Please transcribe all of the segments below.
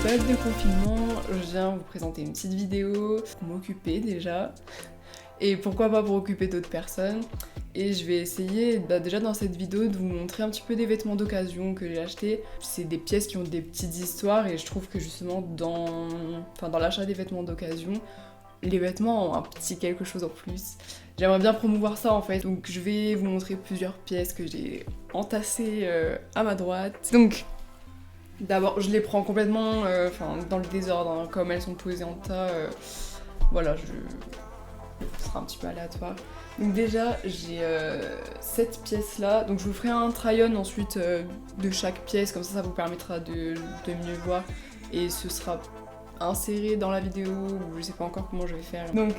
période de confinement, je viens vous présenter une petite vidéo pour m'occuper déjà. Et pourquoi pas pour occuper d'autres personnes. Et je vais essayer déjà dans cette vidéo de vous montrer un petit peu des vêtements d'occasion que j'ai achetés. C'est des pièces qui ont des petites histoires et je trouve que justement dans l'achat des vêtements d'occasion, les vêtements ont un petit quelque chose en plus. J'aimerais bien promouvoir ça en fait. Donc je vais vous montrer plusieurs pièces que j'ai entassées à ma droite. Donc d'abord je les prends complètement dans le désordre, hein, comme elles sont posées en tas. Voilà, ce sera un petit peu aléatoire. Donc déjà, j'ai cette pièce-là. Donc je vous ferai un try-on ensuite de chaque pièce, comme ça vous permettra de mieux voir. Et ce sera inséré dans la vidéo, ou je sais pas encore comment je vais faire. Donc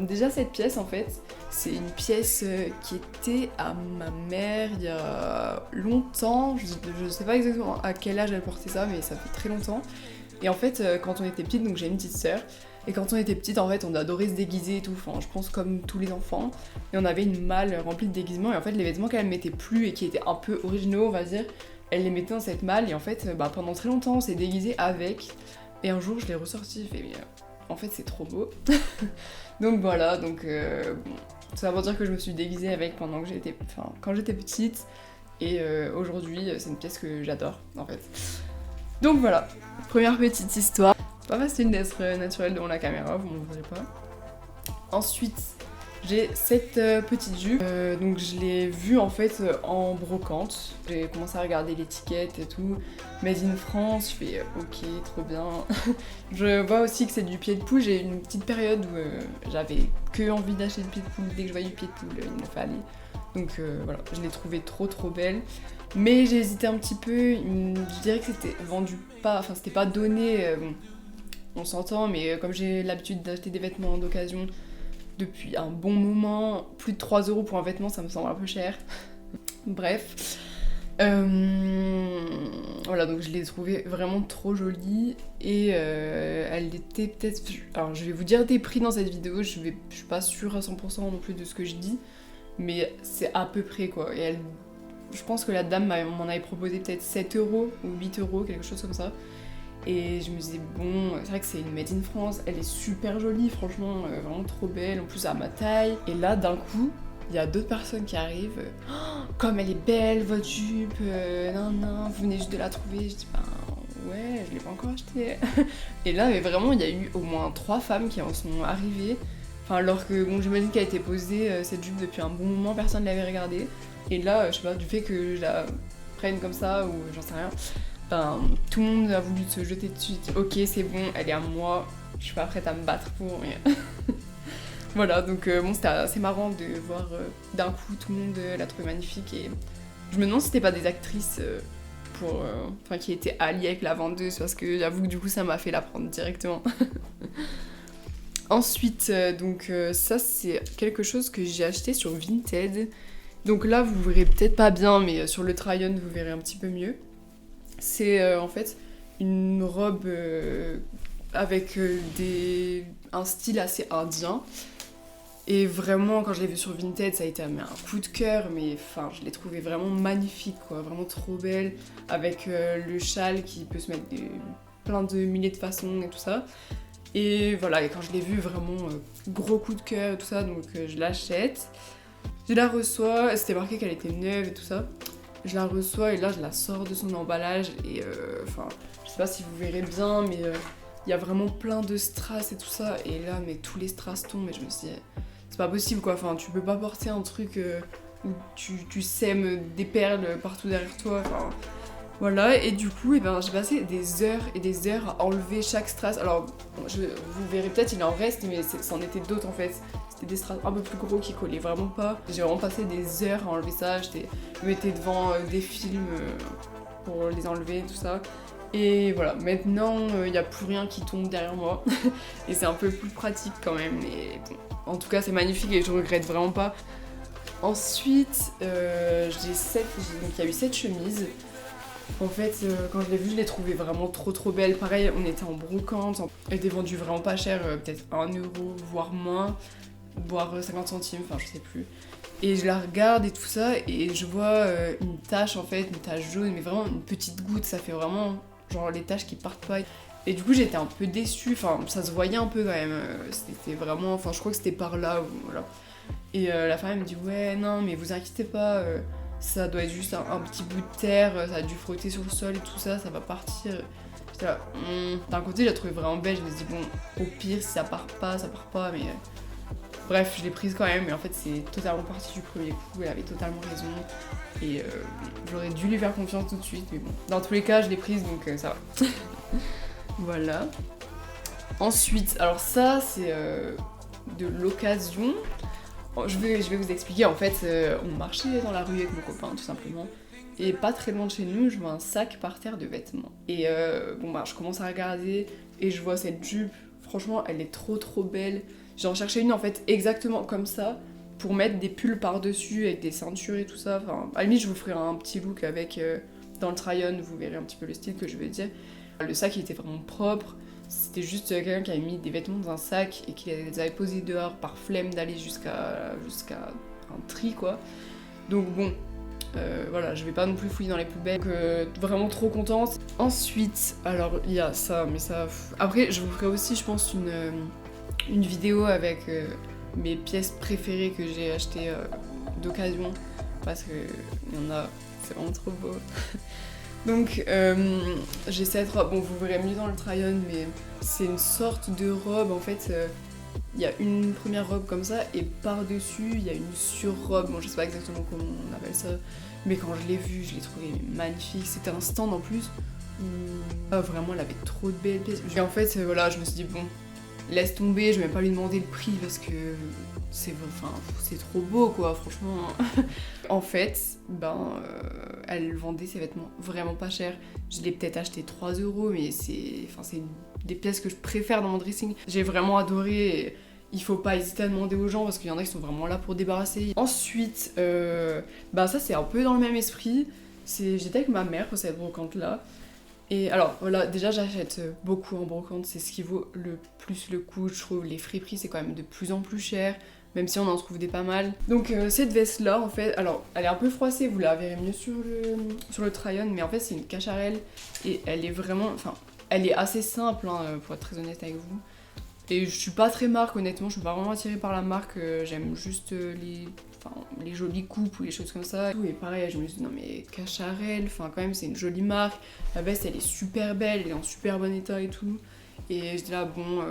déjà cette pièce en fait, c'est une pièce qui était à ma mère il y a longtemps. Je sais pas exactement à quel âge elle portait ça, mais ça fait très longtemps. Et en fait, quand on était petite, donc j'ai une petite sœur, et quand on était petite, en fait, on adorait se déguiser et tout, enfin, je pense comme tous les enfants. Et on avait une malle remplie de déguisements, et en fait, les vêtements qu'elle mettait plus et qui étaient un peu originaux, on va dire, elle les mettait dans cette malle, et en fait, pendant très longtemps, on s'est déguisé avec. Et un jour, je l'ai ressorti, je fais, mais en fait, c'est trop beau. Donc voilà, ça va dire que je me suis déguisée avec quand j'étais petite, et aujourd'hui, c'est une pièce que j'adore, en fait. Donc voilà, première petite histoire. C'est pas facile d'être naturel devant la caméra, vous m'en verrez pas. Ensuite, j'ai cette petite jupe. Donc je l'ai vue en fait en brocante. J'ai commencé à regarder l'étiquette et tout. Made in France, je fais ok, trop bien. Je vois aussi que c'est du pied de poule. J'ai une petite période où j'avais que envie d'acheter du pied de poule. Dès que je voyais du pied de poule, il me fallait. Donc voilà, je l'ai trouvée trop belle. Mais j'ai hésité un petit peu. Je dirais que c'était vendu pas, enfin c'était pas donné. On s'entend, mais comme j'ai l'habitude d'acheter des vêtements d'occasion depuis un bon moment, plus de 3 € pour un vêtement, ça me semble un peu cher. Bref. Voilà, donc je l'ai trouvée vraiment trop jolie et elle était peut-être... Alors je vais vous dire des prix dans cette vidéo, je suis pas sûre à 100% non plus de ce que je dis, mais c'est à peu près quoi. Et je pense que la dame m'en avait proposé peut-être 7 € ou 8 €, quelque chose comme ça. Et je me disais, bon, c'est vrai que c'est une Made in France, elle est super jolie, franchement, vraiment trop belle, en plus à ma taille. Et là, d'un coup, il y a d'autres personnes qui arrivent, oh, comme elle est belle, votre jupe, non, vous venez juste de la trouver. Je dis, ben ouais, je l'ai pas encore achetée. Et là, mais vraiment, il y a eu au moins 3 femmes qui en sont arrivées. Enfin, alors que, bon, j'imagine qu'elle a été posée, cette jupe, depuis un bon moment, personne ne l'avait regardée. Et là, je sais pas, du fait que je la prenne comme ça, ou j'en sais rien, tout le monde a voulu se jeter dessus. Ok, c'est bon, elle est à moi, je suis pas prête à me battre pour rien. Voilà, donc bon, c'était assez marrant de voir d'un coup tout le monde la trouver magnifique. Et je me demande si c'était pas des actrices qui étaient alliées avec la vendeuse, parce que j'avoue que du coup ça m'a fait la prendre directement. Ensuite, ça c'est quelque chose que j'ai acheté sur Vinted. Donc là vous verrez peut-être pas bien, mais sur le try-on vous verrez un petit peu mieux. C'est en fait une robe avec un style assez indien. Et vraiment, quand je l'ai vue sur Vinted, ça a été un coup de cœur, mais enfin, je l'ai trouvée vraiment magnifique, quoi, vraiment trop belle, avec le châle qui peut se mettre plein de milliers de façons et tout ça. Et voilà, et quand je l'ai vue, vraiment gros coup de cœur et tout ça, donc je l'achète. Je la reçois, c'était marqué qu'elle était neuve et tout ça. Je la reçois et là je la sors de son emballage et je sais pas si vous verrez bien, mais il y a vraiment plein de strass et tout ça. Et là, mais tous les strass tombent et je me suis dit, c'est pas possible quoi, enfin tu peux pas porter un truc où tu sèmes des perles partout derrière toi, enfin voilà. Et du coup, j'ai passé des heures et des heures à enlever chaque strass. Alors, vous verrez peut-être, il en reste, mais c'en était d'autres en fait. C'était des strass un peu plus gros qui collaient vraiment pas. J'ai vraiment passé des heures à enlever ça. Je me mettais devant des films pour les enlever et tout ça. Et voilà, maintenant, il n'y a plus rien qui tombe derrière moi. Et c'est un peu plus pratique quand même. Mais bon, en tout cas, c'est magnifique et je regrette vraiment pas. Ensuite, il y a eu cette chemise. En fait, quand je l'ai vue, je l'ai trouvée vraiment trop belle. Pareil, on était en brocante. Elle était vendue vraiment pas cher, peut-être 1 €, voire moins, voire 50 centimes, enfin je sais plus. Et je la regarde et tout ça, et je vois une tache en fait, une tache jaune, mais vraiment une petite goutte. Ça fait vraiment genre les taches qui partent pas. Et du coup j'étais un peu déçue, enfin ça se voyait un peu quand même, c'était vraiment, enfin je crois que c'était par là, voilà. Et la femme elle me dit ouais non mais vous inquiétez pas, ça doit être juste un petit bout de terre, ça a dû frotter sur le sol et tout ça, ça va partir. J'étais là, d'un côté je la trouvais vraiment belle, je me suis dit bon au pire si ça part pas, ça part pas, mais bref je l'ai prise quand même, mais en fait c'est totalement parti du premier coup, elle avait totalement raison. Et j'aurais dû lui faire confiance tout de suite, mais bon, dans tous les cas je l'ai prise donc ça va. Voilà. Ensuite, alors ça c'est de l'occasion. Je vais vous expliquer, en fait, on marchait dans la rue avec mon copain tout simplement. Et pas très loin de chez nous, je vois un sac par terre de vêtements. Et bon bah je commence à regarder et je vois cette jupe, franchement elle est trop belle. J'en cherchais une en fait exactement comme ça, pour mettre des pulls par-dessus avec des ceintures et tout ça. Enfin, à la limite je vous ferai un petit look avec dans le try-on, vous verrez un petit peu le style que je veux dire. Le sac il était vraiment propre, c'était juste quelqu'un qui avait mis des vêtements dans un sac et qui les avait posés dehors par flemme d'aller jusqu'à un tri quoi. Donc bon, voilà, je vais pas non plus fouiller dans les poubelles, donc vraiment trop contente. Ensuite, alors il y a ça, mais ça... Après je vous ferai aussi je pense une vidéo avec mes pièces préférées que j'ai achetées d'occasion, parce que il y en a, c'est vraiment trop beau. Donc j'ai cette robe, bon vous verrez mieux dans le try-on, mais c'est une sorte de robe en fait, il y a une première robe comme ça et par-dessus il y a une sur-robe, bon je sais pas exactement comment on appelle ça, mais quand je l'ai vue je l'ai trouvée magnifique, c'était un stand en plus où vraiment elle avait trop de belles pièces. Et en fait voilà, je me suis dit bon, laisse tomber, je vais même pas lui demander le prix parce que c'est trop beau quoi, franchement. En fait, elle vendait ses vêtements vraiment pas cher. Je l'ai peut-être acheté 3 €, mais c'est des pièces que je préfère dans mon dressing. J'ai vraiment adoré. Et il faut pas hésiter à demander aux gens parce qu'il y en a qui sont vraiment là pour débarrasser. Ensuite, ça c'est un peu dans le même esprit. J'étais avec ma mère pour cette brocante là. Et alors voilà, déjà j'achète beaucoup en brocante, c'est ce qui vaut le plus le coup, je trouve. Les friperies c'est quand même de plus en plus cher, même si on en trouve des pas mal. Donc cette veste là en fait, alors elle est un peu froissée, vous la verrez mieux sur le try-on, mais en fait c'est une cacharel et elle est vraiment, elle est assez simple pour être très honnête avec vous. Et je suis pas très marque honnêtement, je suis pas vraiment attirée par la marque, j'aime juste les jolies coupes ou les choses comme ça. Et pareil, je me suis dit non mais Cacharel, quand même c'est une jolie marque, la veste elle est super belle, elle est en super bon état et tout. Et je dis là bon,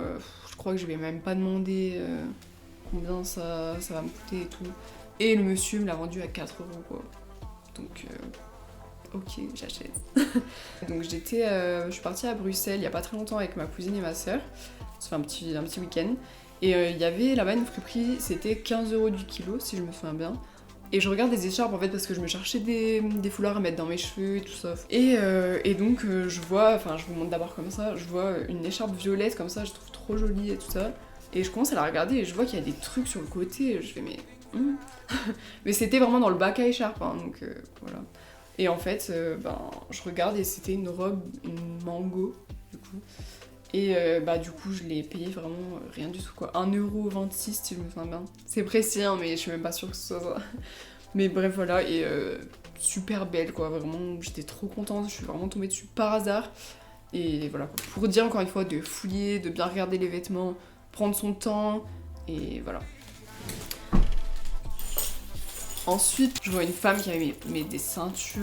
je crois que je vais même pas demander combien ça va me coûter et tout. Et le monsieur me l'a vendu à 4 € quoi. Donc ok, j'achète. Donc je suis partie à Bruxelles il y a pas très longtemps avec ma cousine et ma soeur. On se fait un petit week-end. Et il y avait là-bas une friperie, c'était 15 € du kilo si je me souviens bien. Et je regarde des écharpes en fait parce que je me cherchais des foulards à mettre dans mes cheveux et tout ça. Et donc je vois, je vous montre d'abord comme ça, je vois une écharpe violette comme ça, je trouve trop jolie et tout ça. Et je commence à la regarder et je vois qu'il y a des trucs sur le côté, je fais mais... Mais c'était vraiment dans le bac à écharpe, donc voilà. Et en fait, je regarde et c'était une robe, une mango, du coup. Et du coup, je l'ai payé vraiment rien du tout, quoi. 1,26 € si je me souviens bien. C'est précis, mais je suis même pas sûre que ce soit ça. Mais bref, voilà, et super belle, quoi. Vraiment, j'étais trop contente, je suis vraiment tombée dessus par hasard. Et voilà, quoi. Pour dire encore une fois de fouiller, de bien regarder les vêtements, prendre son temps, et voilà. Ensuite, je vois une femme qui avait des ceintures,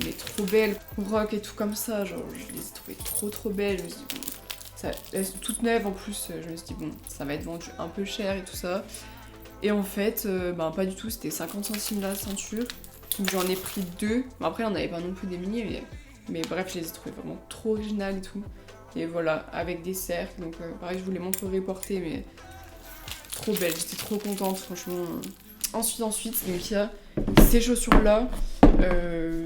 mais trop belles, rock et tout comme ça, genre je les ai trouvées trop belles. Je me suis dit, bon, elles sont toutes neuves en plus, je me suis dit bon, ça va être vendu un peu cher et tout ça. Et en fait, pas du tout, c'était 50 centimes la ceinture, donc j'en ai pris 2. Après, on n'avait pas non plus des milliers, mais bref, je les ai trouvées vraiment trop originales et tout. Et voilà, avec des cercles, donc pareil, je vous les montrerai portées, mais trop belles, j'étais trop contente, franchement. Ensuite, donc il y a ces chaussures-là.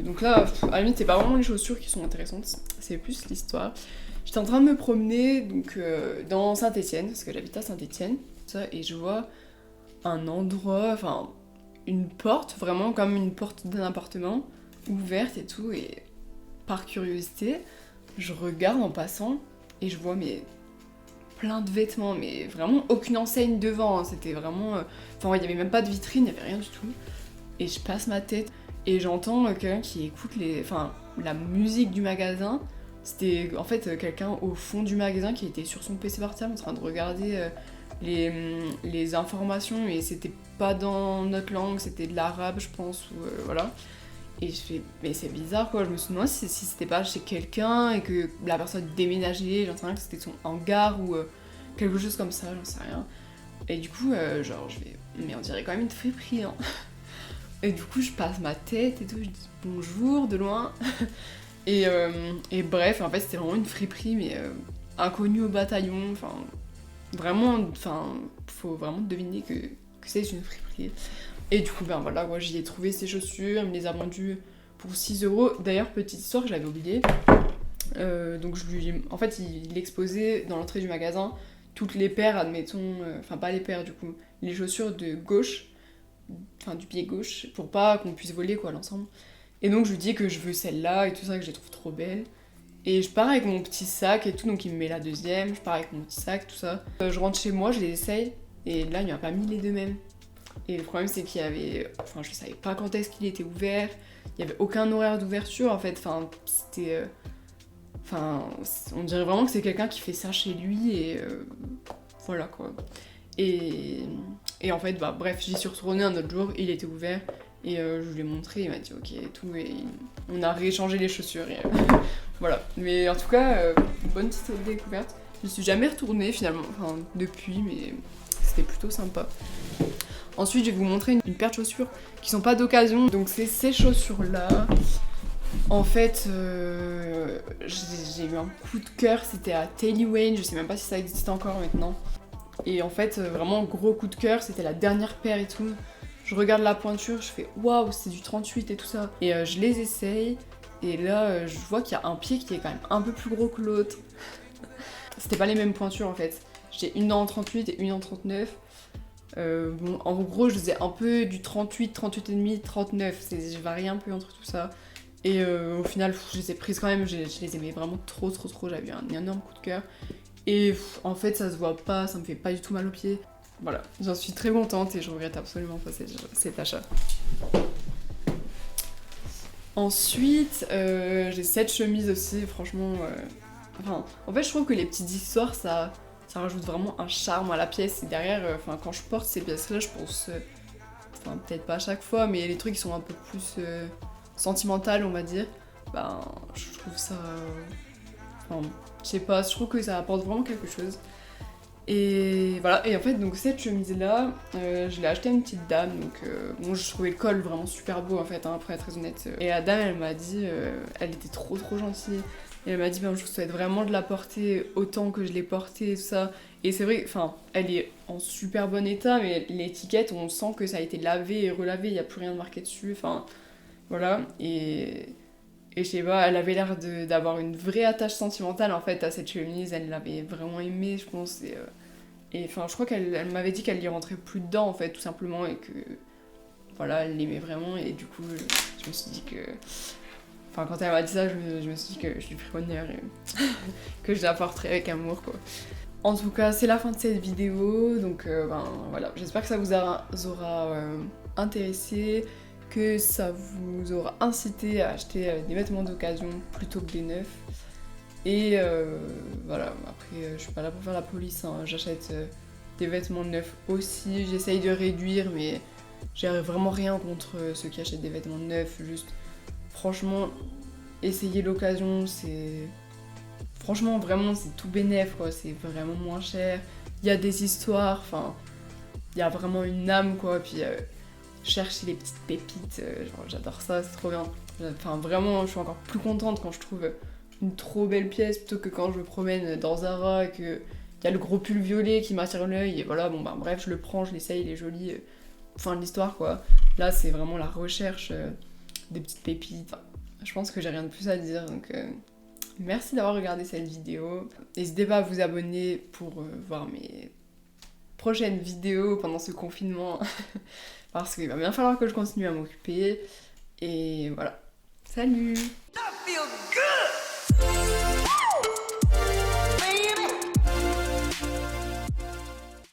Donc là, à la limite, c'est pas vraiment les chaussures qui sont intéressantes, c'est plus l'histoire. J'étais en train de me promener donc, dans Saint-Étienne, parce que j'habite à Saint-Étienne, et je vois un endroit, une porte, vraiment comme une porte d'un appartement, ouverte et tout, et par curiosité, je regarde en passant, et je vois plein de vêtements, mais vraiment aucune enseigne devant, c'était vraiment... il y avait même pas de vitrine, il y avait rien du tout. Et je passe ma tête, et j'entends quelqu'un qui écoute la musique du magasin, C'était en fait quelqu'un au fond du magasin qui était sur son PC par terre en train de regarder les informations, et c'était pas dans notre langue, c'était de l'arabe je pense, ou voilà. Et je fais, mais c'est bizarre quoi, je me suis demandé si c'était pas chez quelqu'un et que la personne déménageait, j'en sais rien, que c'était son hangar ou quelque chose comme ça, j'en sais rien. Et du coup, genre, je vais, mais on dirait quand même une friperie, hein. Et du coup, je passe ma tête et tout, je dis bonjour de loin. Et bref, en fait, c'était vraiment une friperie, mais inconnue au bataillon, enfin, vraiment, enfin, faut vraiment deviner que c'est une friperie. Et du coup, ben voilà, moi j'y ai trouvé ces chaussures, il me les a vendues pour 6 €. D'ailleurs, petite histoire, j'avais oublié. Donc en fait, il exposait dans l'entrée du magasin toutes les paires, admettons, enfin pas les paires du coup, les chaussures de gauche, enfin du pied gauche, pour pas qu'on puisse voler quoi l'ensemble. Et donc je lui dis que je veux celle-là et tout ça, que je les trouve trop belles. Et je pars avec mon petit sac et tout, donc il me met la deuxième, je pars avec mon petit sac, tout ça. Je rentre chez moi, je les essaye, et là il m'a pas mis les deux mêmes. Et le problème c'est qu'il y avait, enfin je savais pas quand est-ce qu'il était ouvert, il y avait aucun horaire d'ouverture en fait, enfin c'était, enfin on dirait vraiment que c'est quelqu'un qui fait ça chez lui et voilà quoi. Et en fait bah bref, j'y suis retournée un autre jour, il était ouvert et je lui ai montré, il m'a dit ok et tout, et on a rééchangé les chaussures et voilà. Mais en tout cas, bonne petite découverte. Je suis jamais retournée finalement, enfin depuis, mais c'était plutôt sympa. Ensuite, je vais vous montrer une paire de chaussures qui sont pas d'occasion. Donc c'est ces chaussures-là. En fait, j'ai eu un coup de cœur, c'était à Taylor Wayne, je sais même pas si ça existe encore maintenant. Et en fait, vraiment gros coup de cœur, c'était la dernière paire et tout. Je regarde la pointure, je fais waouh, c'est du 38 et tout ça. Et je les essaye, et là, je vois qu'il y a un pied qui est quand même un peu plus gros que l'autre. C'était pas les mêmes pointures en fait. J'ai une en 38 et une en 39. Bon, en gros, je faisais un peu du 38, 38,5, 39. Je variais un peu entre tout ça. Et au final, je les ai prises quand même. Je les aimais vraiment trop. J'avais eu un énorme coup de cœur. Et en fait, ça se voit pas, ça me fait pas du tout mal aux pieds. Voilà, j'en suis très contente et je regrette absolument pas cet achat. Ensuite, j'ai cette chemise aussi, franchement. Enfin, en fait, je trouve que les petites histoires, ça rajoute vraiment un charme à la pièce. Et derrière, quand je porte ces pièces-là, je pense, enfin peut-être pas à chaque fois, mais les trucs qui sont un peu plus sentimentaux, on va dire, ben je trouve ça, enfin je sais pas, je trouve que ça apporte vraiment quelque chose. Et voilà, et en fait donc cette chemise-là, je l'ai achetée à une petite dame, donc bon je trouvais le col vraiment super beau en fait, hein, pour être très honnête. Et la dame elle m'a dit, elle était trop gentille. Et elle m'a dit, ben, je vous souhaite vraiment de la porter autant que je l'ai portée et tout ça. Et c'est vrai, enfin, elle est en super bon état, mais l'étiquette, on sent que ça a été lavé et relavé, il n'y a plus rien de marqué dessus, enfin, voilà. Et je sais pas, elle avait l'air d'avoir une vraie attache sentimentale, en fait, à cette chemise, elle l'avait vraiment aimée, je pense. Et enfin, je crois qu'elle m'avait dit qu'elle y rentrait plus dedans, en fait, tout simplement, et que, voilà, elle l'aimait vraiment, et du coup, je me suis dit que... Enfin, quand elle m'a dit ça, je me suis dit que je lui ferais honneur et que je la porterais avec amour, quoi. En tout cas, c'est la fin de cette vidéo, donc ben voilà, j'espère que ça vous aura intéressé, que ça vous aura incité à acheter des vêtements d'occasion plutôt que des neufs. Et voilà, après, je suis pas là pour faire la police, hein. J'achète des vêtements neufs aussi, j'essaye de réduire, mais j'ai vraiment rien contre ceux qui achètent des vêtements neufs, juste... Franchement, essayer l'occasion, c'est... Franchement, vraiment, c'est tout bénef, quoi. C'est vraiment moins cher. Il y a des histoires, enfin... Il y a vraiment une âme, quoi. Puis, chercher les petites pépites, genre, j'adore ça, c'est trop bien. Enfin, vraiment, je suis encore plus contente quand je trouve une trop belle pièce, plutôt que quand je me promène dans Zara, que... Il y a le gros pull violet qui m'attire l'œil, et voilà, bon, bah, bref, je le prends, je l'essaye, il est joli. Fin de l'histoire, quoi. Là, c'est vraiment la recherche... des petites pépites. Je pense que j'ai rien de plus à dire, donc merci d'avoir regardé cette vidéo. N'hésitez pas à vous abonner pour voir mes prochaines vidéos pendant ce confinement, parce qu'il va bien falloir que je continue à m'occuper. Et voilà. Salut!